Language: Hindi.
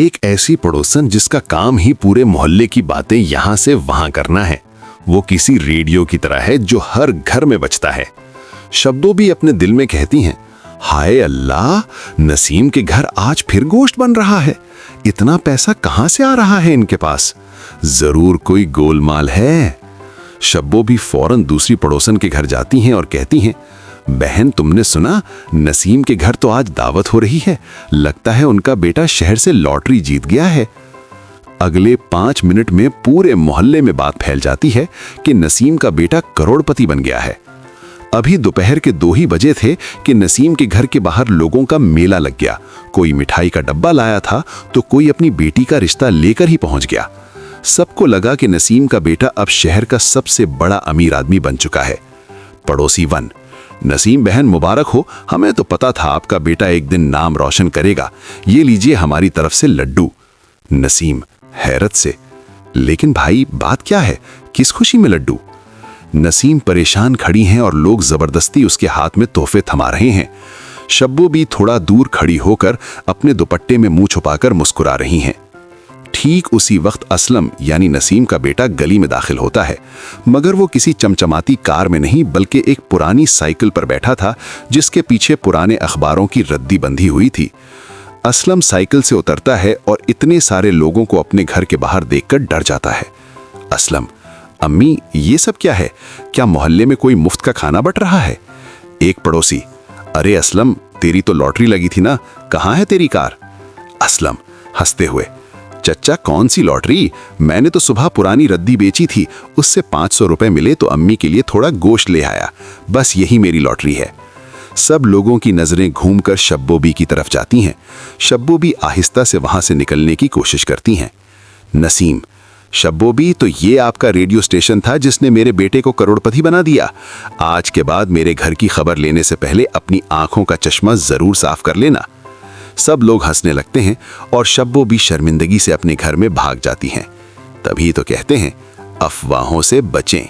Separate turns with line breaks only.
एक ऐसी पड़ोसन जिसका काम ही पूरे मोहल्ले की बातें यहां से वहां करना है। वो किसी रेडियो की तरह है जो हर घर में बजता है। शब्दों भी अपने दिल में कहती हैं, हाय अल्लाह, नसीम के घर आज फिर गोश्त बन रहा है। इतना पैसा कहां से आ रहा है इनके पास? जरूर कोई गोलमाल है। शब्बो भी फौरन दूसरी पड़ोसन के घर जाती हैं और कहती हैं, बहन तुमने सुना, नसीम के घर तो आज दावत हो रही है। लगता है उनका बेटा शहर से लॉटरी जीत गया है। अगले 5 मिनट में पूरे मोहल्ले में बात फैल जाती है कि नसीम का बेटा करोड़पति बन गया है। अभी दोपहर के 2 ही बजे थे कि नसीम के घर के बाहर लोगों का मेला लग गया। कोई मिठाई का डब्बा लाया था तो कोई अपनी बेटी का रिश्ता लेकर ही पहुंच गया। सबको लगा कि नसीम का बेटा अब शहर का सबसे बड़ा अमीर आदमी बन चुका है। पड़ोसी 1, नसीम बहन मुबारक हो, हमें तो पता था आपका बेटा एक दिन नाम रोशन करेगा। ये लीजिए हमारी तरफ से लड्डू। नसीम हैरत से, लेकिन भाई बात क्या है, किस खुशी में लड्डू? नसीम परेशान खड़ी हैं और लोग जबरदस्ती उसके हाथ में तोहफे थमा रहे हैं। शब्बो भी थोड़ा दूर खड़ी होकर अपने दुपट्टे में मुंह छुपाकर मुस्कुरा रही हैं। ठीक उसी वक्त असलम यानी नसीम का बेटा गली में दाखिल होता है, मगर वो किसी चमचमाती कार में नहीं बल्कि एक पुरानी साइकिल पर बैठा था जिसके पीछे पुराने अखबारों की रद्दी बंधी हुई थी। असलम साइकिल से उतरता है और इतने सारे लोगों को अपने घर के बाहर देखकर डर जाता है। असलम, अम्मी ये सब क्या है? क्या मोहल्ले में कोई मुफ्त का खाना बंट रहा है? एक पड़ोसी, अरे असलम तेरी तो लॉटरी लगी थी ना, कहाँ है तेरी कार? असलम हंसते हुए, चच्चा कौन सी लॉटरी, मैंने तो सुबह पुरानी रद्दी बेची थी, उससे 500 रुपए मिले तो अम्मी के लिए थोड़ा गोश्त ले आया, बस यही मेरी लॉटरी है। सब लोगों की नजरें घूमकर शब्बो बी की तरफ जाती हैं। शब्बो बी आहिस्ता से वहां से निकलने की कोशिश करती हैं। नसीम, शब्बो बी तो ये आपका रेडियो स्टेशन था जिसने मेरे बेटे को करोड़पति बना दिया। आज के बाद मेरे घर की खबर लेने से पहले अपनी आंखों का चश्मा जरूर साफ कर लेना। सब लोग हंसने लगते हैं और शब्बो भी शर्मिंदगी से अपने घर में भाग जाती हैं। तभी तो कहते हैं, अफवाहों से बचें।